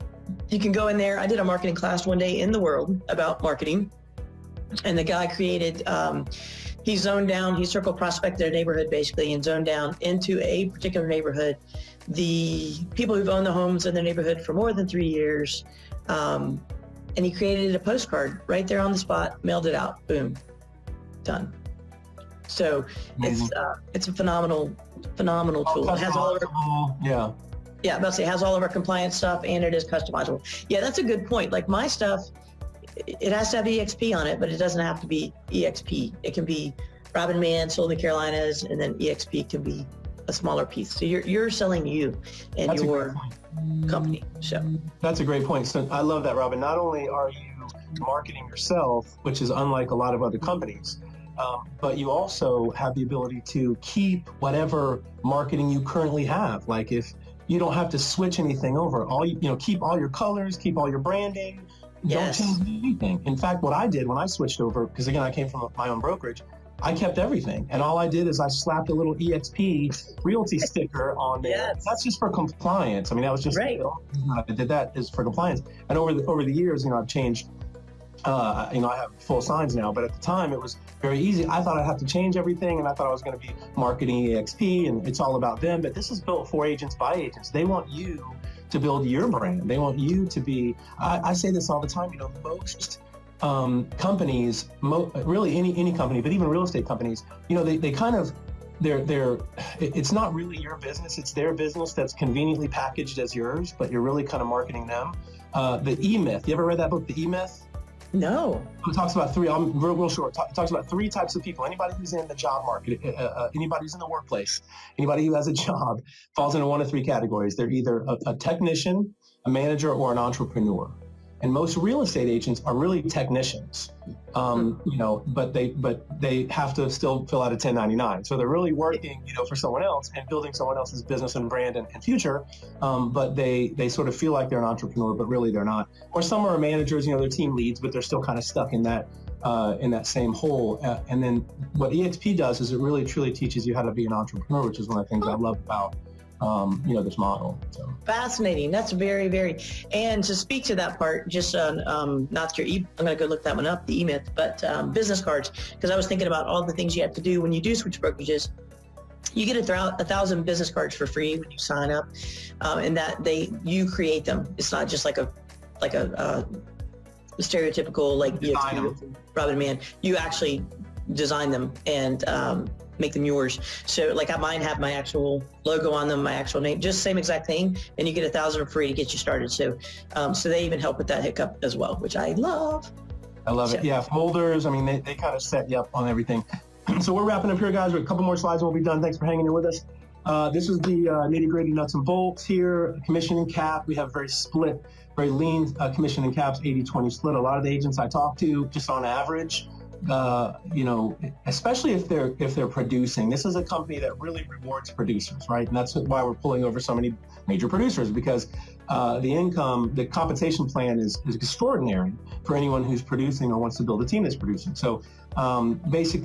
You can go in there. I did a marketing class one day in the world about marketing, and the guy created, he zoned down, he circle prospected a neighborhood basically and zoned down into a particular neighborhood the people who've owned the homes in the neighborhood for more than 3 years, and he created a postcard right there on the spot, mailed it out, boom, done. So it's a phenomenal tool. It has all of our, I'm about to say, it has all of our compliance stuff, and it is customizable. Yeah, that's a good point. Like, my stuff, it has to have eXp on it, but it doesn't have to be eXp. It can be Robin Mann, sold in the Carolinas, and then eXp can be a smaller piece. So you're selling you and your company. So that's a great point. So I love that, Robin. Not only are you marketing yourself, which is unlike a lot of other companies, but you also have the ability to keep whatever marketing you currently have. Like, if you don't have to switch anything over, keep all your colors, keep all your branding. Don't change anything. In fact, what I did when I switched over, because again, I came from my own brokerage, I kept everything. And all I did is I slapped a little eXp realty sticker on there. Yes. That's just for compliance. I mean, that was just, I did that is for compliance. And over the years, I've changed, I have full signs now, but at the time it was very easy. I thought I'd have to change everything, and I thought I was going to be marketing eXp, and it's all about them. But this is built for agents by agents. They want you to build your brand. They want you to be, I say this all the time, most companies, really any company, but even real estate companies, they kind of, it's not really your business, it's their business that's conveniently packaged as yours, but you're really kind of marketing them. The E-Myth, you ever read that book, The E-Myth? No. It talks about three, I'm real short, it talks about three types of people. Anybody who's in the job market, anybody who's in the workplace, anybody who has a job falls into one of three categories. They're either a technician, a manager, or an entrepreneur. And most real estate agents are really technicians, but they have to still fill out a 1099. So they're really working, for someone else and building someone else's business and brand and future. But they sort of feel like they're an entrepreneur, but really they're not. Or some are managers, they're team leads, but they're still kind of stuck in that same hole. And then what eXp does is it really truly teaches you how to be an entrepreneur, which is one of the things I love about this model. So fascinating. That's very, very, and to speak to that part, just not your I'm going to go look that one up, the E-Myth, but business cards, because I was thinking about all the things you have to do when you do switch brokerages. You get 1,000 business cards for free when you sign up, and that you create them. It's not just like a stereotypical eXp Robin Mann. You actually design them and make them yours. So mine have my actual logo on them, my actual name, just same exact thing, and you get 1,000 for free to get you started. So so they even help with that hiccup as well, which I love. I love it. Yeah, folders, I mean, they kind of set you up on everything. So we're wrapping up here, guys, with a couple more slides and we'll be done. Thanks for hanging in with us. This is the nitty-gritty nuts and bolts here. Commission and cap, we have very lean commission and caps, 80-20 split. A lot of the agents I talk to, just on average, especially if they're producing. This is a company that really rewards producers, right? And that's why we're pulling over so many major producers, because the compensation plan is extraordinary for anyone who's producing or wants to build a team that's producing. So a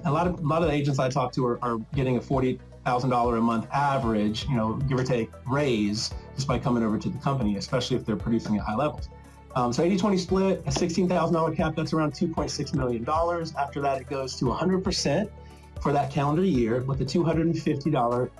lot of the agents I talk to are getting a 40 $1,000 a month average, give or take, raise just by coming over to the company, especially if they're producing at high levels. So 80-20 split, a $16,000 cap, that's around $2.6 million. After that, it goes to 100% for that calendar year with a $250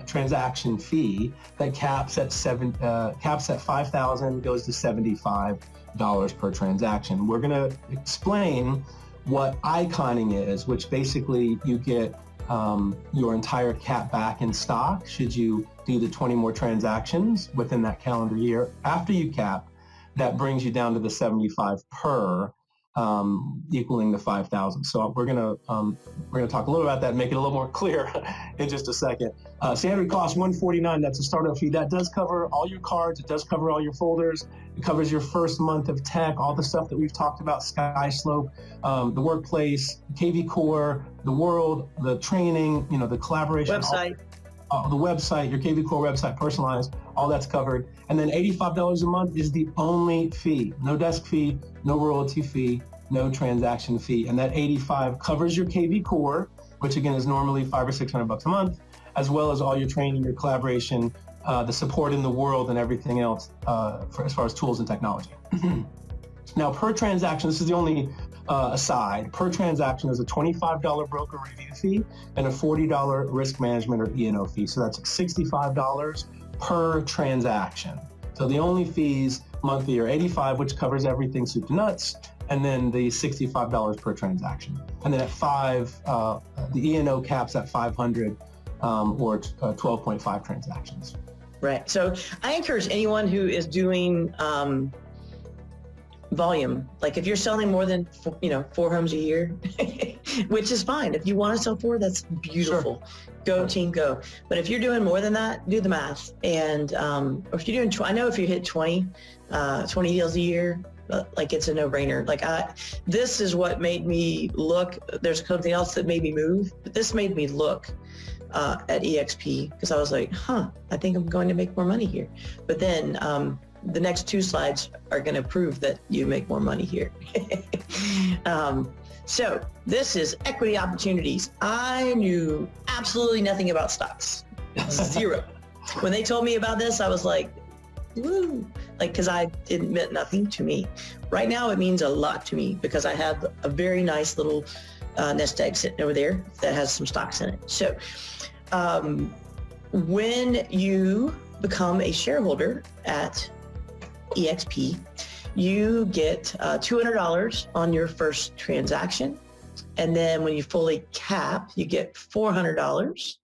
transaction fee that caps at $5,000, goes to $75 per transaction. We're going to explain what iconing is, which basically you get your entire cap back in stock should you do the 20 more transactions within that calendar year. After you cap, that brings you down to the 75 per, equaling the 5,000. So we're gonna talk a little about that and make it a little more clear in just a second. Standard cost $149. That's a startup fee. That does cover all your cards. It does cover all your folders. It covers your first month of tech, all the stuff that we've talked about: SkySlope, the workplace, KV Core, the world, the training, the collaboration, website. The website, your KV Core website, personalized, all that's covered. And then $85 a month is the only fee. No desk fee, no royalty fee, no transaction fee. And that 85 covers your KV Core, which again is normally $500 or $600 a month, as well as all your training, your collaboration, the support in the world, and everything else as far as tools and technology. Now, per transaction, this is the only aside, per transaction is a $25 broker review fee and a $40 risk management or E&O fee. So that's $65 per transaction. So the only fees monthly are $85, which covers everything soup to nuts, and then the $65 per transaction. And then at 5, the E&O caps at 500 or 12.5 transactions. Right. So I encourage anyone who is doing volume, like if you're selling more than 4 homes a year, which is fine. If you want to sell 4, that's beautiful. Sure. Go team, go. But if you're doing more than that, do the math. And if you're doing, I know if you hit 20 deals a year, like it's a no-brainer. Like this is what made me look. There's something else that made me move, but this made me look at eXp because I was like, I think I'm going to make more money here. But then the next 2 slides are going to prove that you make more money here. So this is equity opportunities. I knew absolutely nothing about stocks. Zero. When they told me about this, I was like, woo, because it meant nothing to me. Right now, it means a lot to me because I have a very nice little nest egg sitting over there that has some stocks in it. So when you become a shareholder at eXp, you get $200 on your first transaction. And then when you fully cap, you get $400.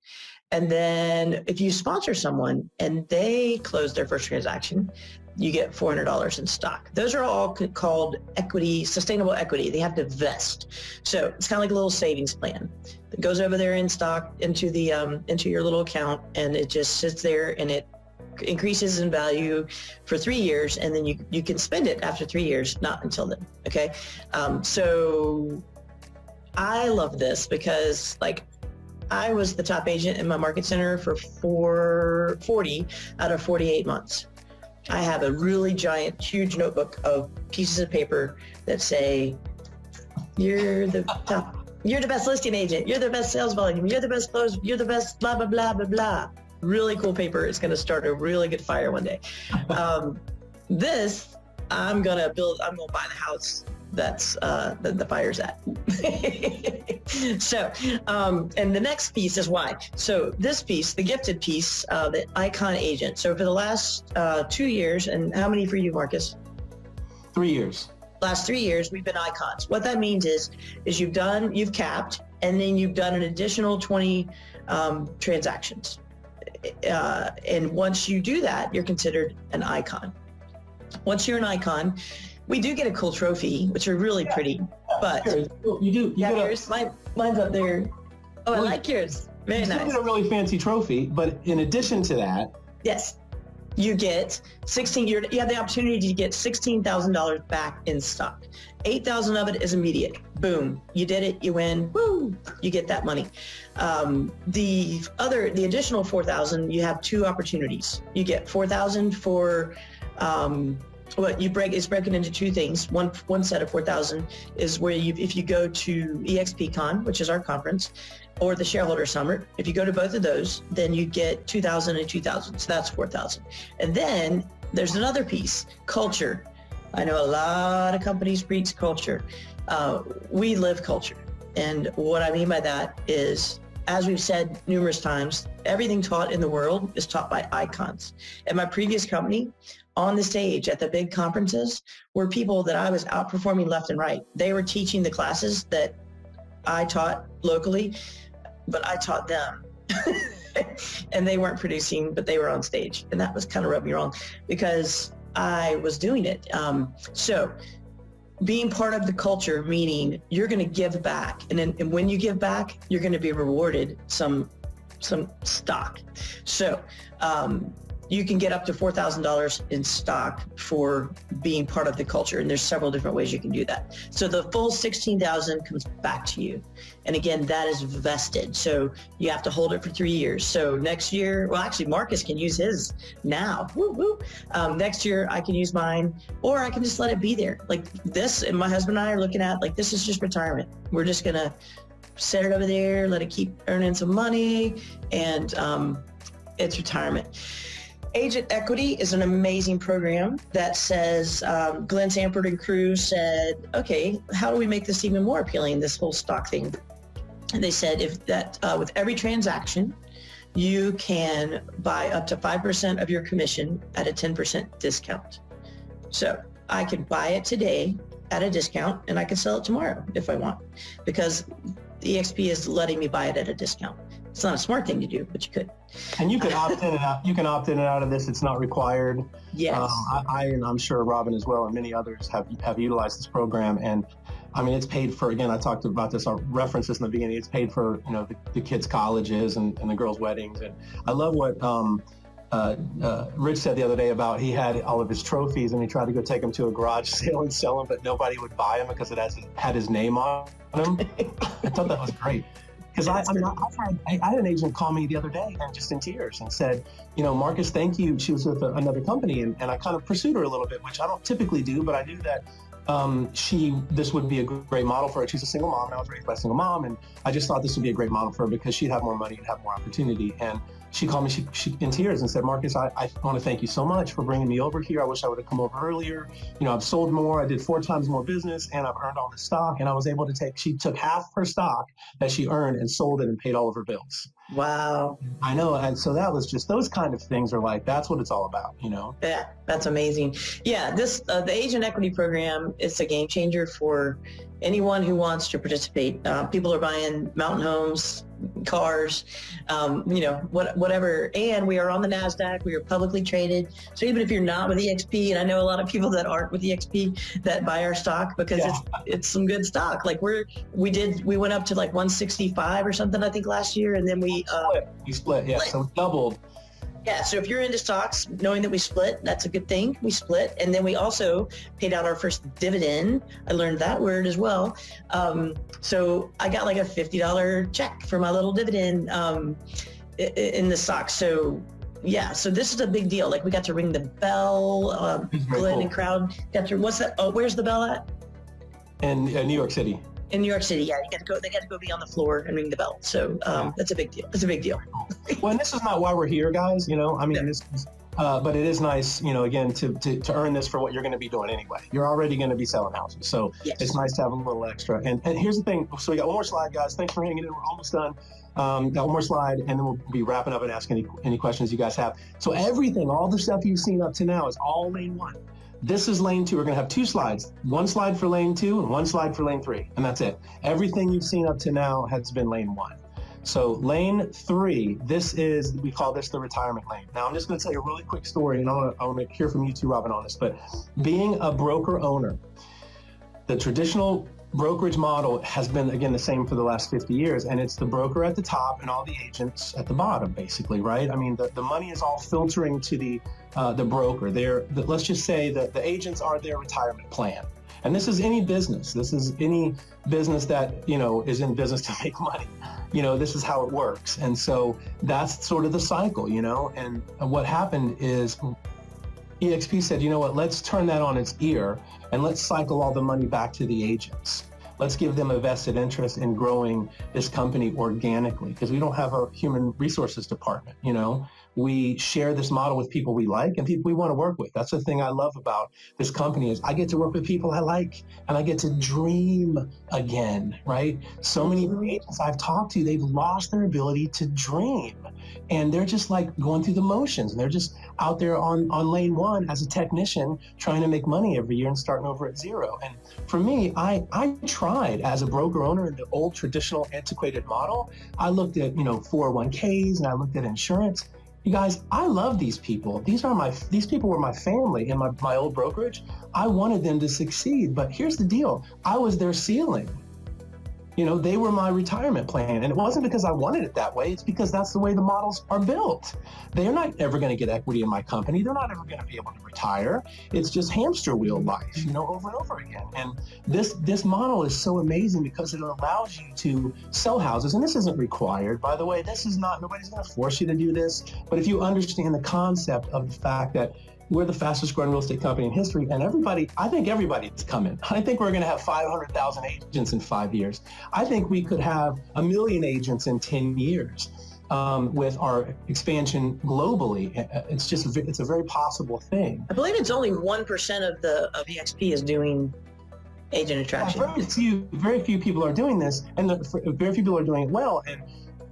And then if you sponsor someone and they close their first transaction, you get $400 in stock. Those are all called equity, sustainable equity. They have to vest. So it's kind of like a little savings plan that goes over there in stock into your little account, and it just sits there and it increases in value for 3 years, and then you can spend it after 3 years, not until then. Okay. So I love this because I was the top agent in my market center for 40 out of 48 months. I have a really giant, huge notebook of pieces of paper that say, you're the top, you're the best listing agent, you're the best sales volume, you're the best close, you're the best blah, blah, blah, blah, blah. Really cool paper. It's going to start a really good fire one day. This, I'm going to buy the house that's the fire's at. So, and the next piece is why. So this piece, the gifted piece, the icon agent. So for the last 2 years, and how many for you, Marcus? 3 years. Last 3 years, we've been icons. What that means is you've capped, and then you've done an additional 20 transactions. And once you do that, you're considered an icon. Once you're an icon, we do get a cool trophy, which are really pretty. But you do. yours. Mine's up there. Oh, I like yours. Very nice. You get a really fancy trophy, but in addition to that, yes, you get you have the opportunity to get $16,000 back in stock. 8,000 of it is immediate. Boom, you did it, you win. Woo, you get that money. The additional 4,000, you have 2 opportunities. You get 4,000 for it's broken into 2 things. One set of 4,000 is where if you go to eXpCon, which is our conference, or the shareholder summit. If you go to both of those, then you get 2,000 and 2,000. So that's 4,000. And then there's another piece, culture. I know a lot of companies preach culture. We live culture. And what I mean by that is, as we've said numerous times, everything taught in the world is taught by icons. At my previous company, on the stage at the big conferences were people that I was outperforming left and right. They were teaching the classes that I taught locally, but I taught them. And they weren't producing, but they were on stage. And that was kind of rubbed me wrong because I was doing it. So being part of the culture, meaning you're going to give back. And when you give back, you're going to be rewarded some stock. So you can get up to $4,000 in stock for being part of the culture. And there's several different ways you can do that. So the full $16,000 comes back to you. And again, that is vested. So you have to hold it for 3 years. So next year, well, actually Marcus can use his now. Woo, woo. Next year I can use mine, or I can just let it be there. Like this, and my husband and I are looking at, like, this is just retirement. We're just going to set it over there, let it keep earning some money, and it's retirement. Agent Equity is an amazing program that says, Glenn Sanford and crew said, okay, how do we make this even more appealing, this whole stock thing? And they said with every transaction, you can buy up to 5% of your commission at a 10% discount. So I could buy it today at a discount and I can sell it tomorrow if I want, because the eXp is letting me buy it at a discount. It's not a smart thing to do, but you could. And you can opt in and out. You can opt in and out of this. It's not required. Yes. And I'm sure Robin as well, and many others have utilized this program. And I mean, it's paid for. Again, I talked about this. I referenced this in the beginning. It's paid for, the kids' colleges and the girls' weddings. And I love what Rich said the other day about he had all of his trophies and he tried to go take them to a garage sale and sell them, but nobody would buy them because it had his name on them. I thought that was great. Because I had an agent call me the other day and just in tears and said, Marcus, thank you. She was with another company, and I kind of pursued her a little bit, which I don't typically do, but I knew that this would be a great model for her. She's a single mom, and I was raised by a single mom, and I just thought this would be a great model for her because she'd have more money and have more opportunity. And she called me she in tears and said, Marcus, I want to thank you so much for bringing me over here. I wish I would have come over earlier. I've sold more. I did 4 times more business, and I've earned all this stock. And I was able to she took half her stock that she earned and sold it and paid all of her bills. Wow. I know. And so that was just, those kind of things are like, that's what it's all about, Yeah, that's amazing. Yeah, the Agent Equity Program is a game changer for anyone who wants to participate. People are buying mountain homes, cars, whatever. And we are on the NASDAQ. We are publicly traded. So even if you're not with eXp, and I know a lot of people that aren't with eXp that buy our stock because it's some good stock. Like we went up to like 165 or something, I think, last year. And then we split. Yeah. So we doubled. Yeah, so if you're into stocks, knowing that we split, that's a good thing. We split. And then we also paid out our first dividend. I learned that word as well. So I got like a $50 check for my little dividend in the stock. So yeah, so this is a big deal. Like we got to ring the bell. Glenn and crowd got to, what's that? Oh, where's the bell at? In New York City. In New York City, yeah, they got to go be on the floor and ring the bell. So that's a big deal. It's a big deal. Well, and this is not why we're here, guys. This is, but it is nice, again, to earn this for what you're going to be doing anyway. You're already going to be selling houses, so It's nice to have a little extra. And here's the thing. So we got one more slide, guys. Thanks for hanging in. We're almost done. Got one more slide, and then we'll be wrapping up and asking any questions you guys have. So everything, all the stuff you've seen up to now is all lane 1. This is lane 2. We're going to have 2 slides, 1 slide for lane 2 and 1 slide for lane 3. And that's it. Everything you've seen up to now has been lane 1. So lane 3, we call this the retirement lane. Now I'm just going to tell you a really quick story, and I want to hear from you too, Robin, on this. But being a broker owner, the traditional brokerage model has been, again, the same for the last 50 years, and it's the broker at the top and all the agents at the bottom, basically, right? I mean, the money is all filtering to the broker. Let's just say that the agents are their retirement plan. And this is any business. This is any business that, is in business to make money. This is how it works. And so that's sort of the cycle, and what happened is eXp said, let's turn that on its ear and let's cycle all the money back to the agents. Let's give them a vested interest in growing this company organically, because we don't have a human resources department. We share this model with people we like and people we want to work with. That's the thing I love about this company is I get to work with people I like, and I get to dream again, right? So many agents I've talked to, they've lost their ability to dream, and they're just like going through the motions, and they're just out there on lane one as a technician trying to make money every year and starting over at zero. And for me, I tried as a broker owner in the old traditional antiquated model. I looked at 401ks, and I looked at insurance. You guys, I love these people. These people were my family in my old brokerage. I wanted them to succeed, but here's the deal. I was their ceiling. They were my retirement plan. And it wasn't because I wanted it that way. It's because that's the way the models are built. They're not ever going to get equity in my company. They're not ever going to be able to retire. It's just hamster wheel life, over and over again. And this model is so amazing because it allows you to sell houses. And this isn't required, by the way. Nobody's going to force you to do this. But if you understand the concept of the fact that we're the fastest growing real estate company in history, and I think everybody's coming. I think we're going to have 500,000 agents in 5 years. I think we could have 1 million agents in 10 years with our expansion globally. It's a very possible thing. I believe it's only 1% of eXp is doing agent attraction. Yeah, very few people are doing this, and very few people are doing it well.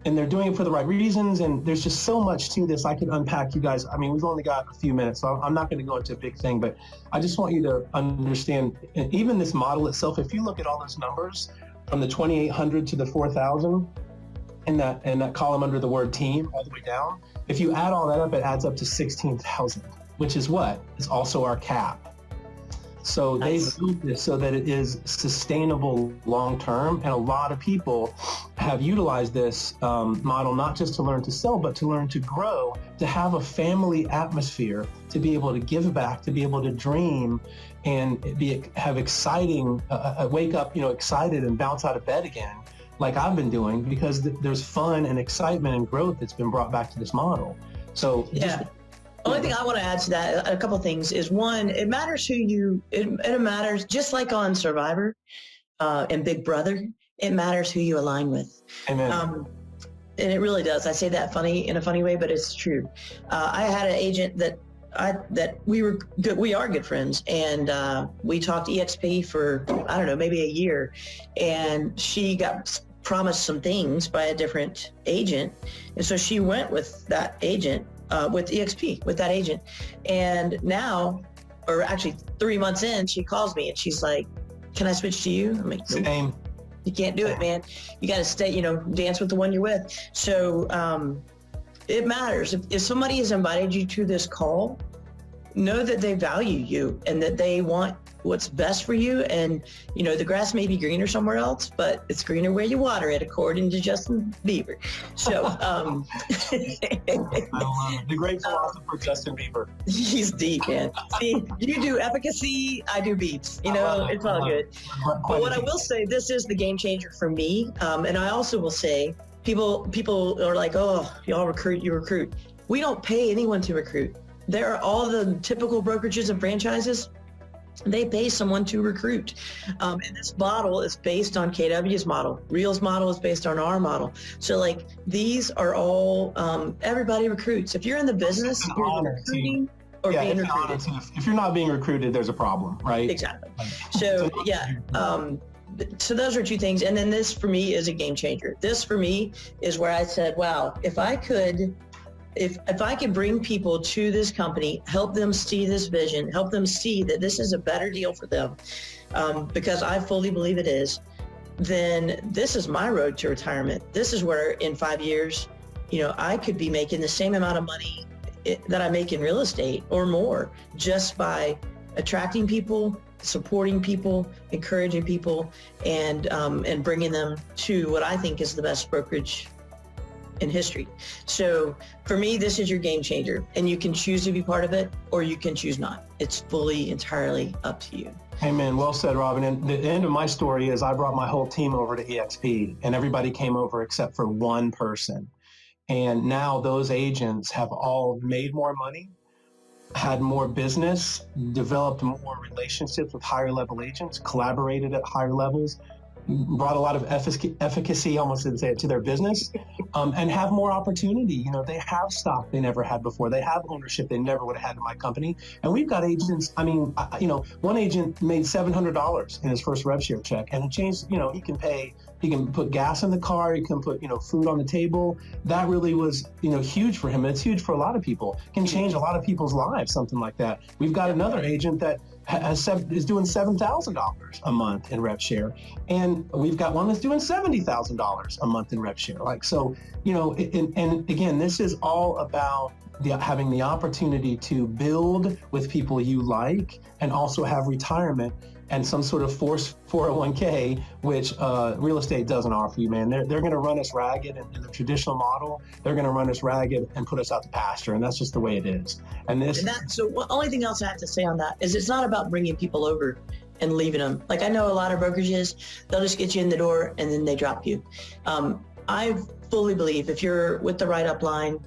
And they're doing it for the right reasons, and there's just so much to this. I could unpack, you guys. I mean, we've only got a few minutes, so I'm not going to go into a big thing, but I just want you to understand, even this model itself, if you look at all those numbers from the 2,800 to the 4,000 in that column under the word team all the way down, if you add all that up, it adds up to 16,000, which is what? It's also our cap. So they've built this so that it is sustainable long-term, and a lot of people have utilized this model not just to learn to sell, but to learn to grow, to have a family atmosphere, to be able to give back, to be able to dream, and have exciting, wake up, excited and bounce out of bed again, like I've been doing, because there's fun and excitement and growth that's been brought back to this model. So yeah. Only thing I want to add to that, a couple of things, is one, it matters it matters, just like on Survivor and Big Brother, it matters who you align with. Amen. And it really does. I say that in a funny way, but it's true. I had an agent that we are good friends, and we talked eXp for, I don't know, maybe a year, and she got promised some things by a different agent, and so she went with that agent, with eXp, with that agent. And now, or actually 3 months in, she calls me and she's like, can I switch to you? I'm like, nope. Same. You can't do it, man. You got to stay, dance with the one you're with. So it matters. If somebody has invited you to this call, know that they value you and that they want what's best for you. And, the grass may be greener somewhere else, but it's greener where you water it, according to Justin Bieber. So, I love it. The great philosopher, Justin Bieber. He's deep, man. See, you do efficacy, I do beats. It's all good. But what I will say, this is the game changer for me. And I also will say, people are like, oh, y'all recruit, you recruit. We don't pay anyone to recruit. There are all the typical brokerages and franchises. They pay someone to recruit. And this model is based on KW's model. Real's model is based on our model. So these are all, everybody recruits. If you're in the business, you're recruiting or being recruited. If you're not being recruited, there's a problem, right? Exactly. So yeah. So those are two things. And then this for me is a game changer. This for me is where I said, wow, if I could bring people to this company, help them see this vision, help them see that this is a better deal for them, because I fully believe it is, then this is my road to retirement. This is where in 5 years, I could be making the same amount of money that I make in real estate or more, just by attracting people, supporting people, encouraging people, and bringing them to what I think is the best brokerage in history. So for me, this is your game changer, and you can choose to be part of it or you can choose not. It's fully, entirely up to you. Amen. Well said, Robin. And the end of my story is I brought my whole team over to eXp, and everybody came over except for one person. And now those agents have all made more money, had more business, developed more relationships with higher level agents, collaborated at higher levels. brought a lot of efficacy, almost to say it, to their business, and have more opportunity. You know, they have stock they never had before. They have ownership they never would have had in my company. And we've got agents. I mean, you know, one agent made $700 in his first rev share check, and it changed. You know, he can put gas in the car, he can put, you know, food on the table. That really was, you know, huge for him. And it's huge for a lot of people. It can change a lot of people's lives, something like that. We've got another agent that is doing $7,000 a month in rev share, and we've got one that's doing $70,000 a month in rev share. Like, so, you know, and again, this is all about having the opportunity to build with people you like, and also have retirement and some sort of forced 401k, which real estate doesn't offer you, man. They're going to run us ragged in the traditional model. They're going to run us ragged and put us out to pasture, and that's just the way it is. So the only thing else I have to say on that is it's not about bringing people over and leaving them. Like, I know a lot of brokerages, they'll just get you in the door and then they drop you. I fully believe if you're with the right upline,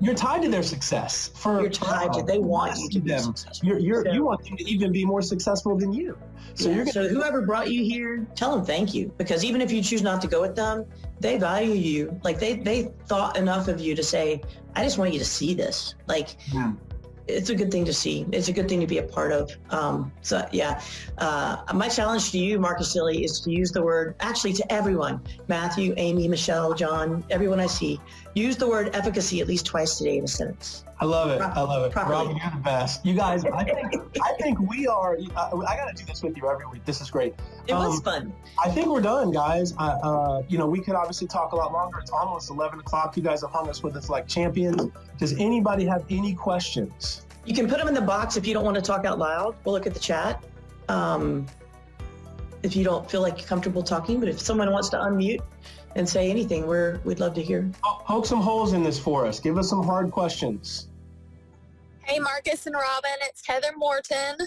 you're tied to their success. They want you to be successful. You want them to even be more successful than you. So so whoever brought you here, tell them thank you, because even if you choose not to go with them, they value you. Like, they thought enough of you to say, I just want you to see this. Like, it's a good thing to see. It's a good thing to be a part of. My challenge to you, Marcus Dilley, is to use the word, actually to everyone, Matthew, Amy, Michelle, John, everyone I see, use the word efficacy at least twice today in a sentence. I love it. I love it. Properly. Robin, you're the best. You guys, I think we are, I got to do this with you every week. This is great. It was fun. I think we're done, guys. You know, we could obviously talk a lot longer. It's almost 11 o'clock. You guys have hung us with us like champions. Does anybody have any questions? You can put them in the box if you don't want to talk out loud. We'll look at the chat. If you don't feel like you're comfortable talking, but if someone wants to unmute and say anything, we'd love to hear. Poke some holes in this for us. Give us some hard questions. Hey, Marcus and Robin, it's Heather Morton.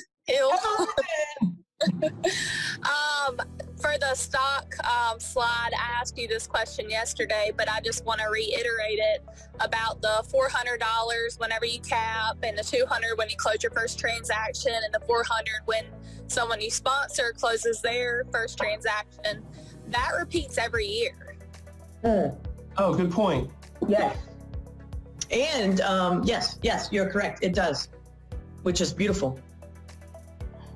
For the stock slide, I asked you this question yesterday, but I just want to reiterate it about the $400 whenever you cap, and the $200 when you close your first transaction, and the $400 when someone you sponsor closes their first transaction. That repeats every year. Oh, good point. Yes. And yes, you're correct. It does, which is beautiful.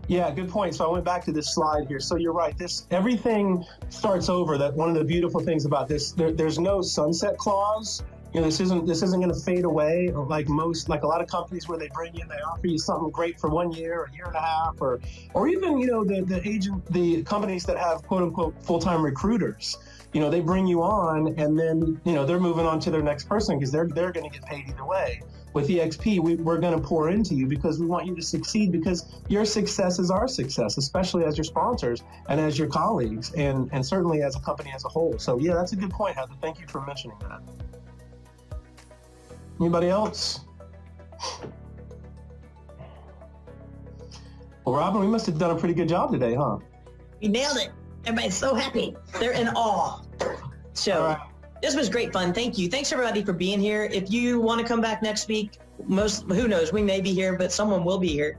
Yeah, good point. So I went back to this slide here. So you're right. Everything starts over. That one of the beautiful things about this, there's no sunset clause. You know, this isn't going to fade away like a lot of companies where they bring you and they offer you something great for 1 year, or a year and a half, or even, you know, the companies that have quote unquote full-time recruiters. You know, they bring you on and then, you know, they're moving on to their next person because they're going to get paid either way. With eXp, we're going to pour into you because we want you to succeed, because your success is our success, especially as your sponsors and as your colleagues, and certainly as a company as a whole. So yeah, that's a good point, Heather. Thank you for mentioning that. Anybody else? Well, Robin, we must have done a pretty good job today, huh? You nailed it. Everybody's so happy. They're in awe. So this was great fun. Thank you. Thanks everybody for being here. If you want to come back next week, who knows, we may be here, but someone will be here.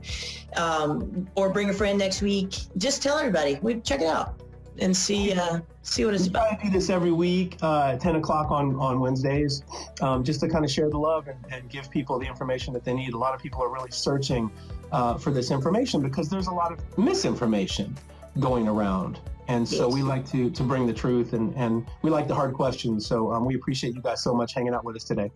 Or bring a friend next week. Just tell everybody. Check it out and see what it's about. I try to do this every week, 10 o'clock on Wednesdays, just to kind of share the love and give people the information that they need. A lot of people are really searching for this information because there's a lot of misinformation going around. And so we like to bring the truth, and we like the hard questions. So we appreciate you guys so much hanging out with us today.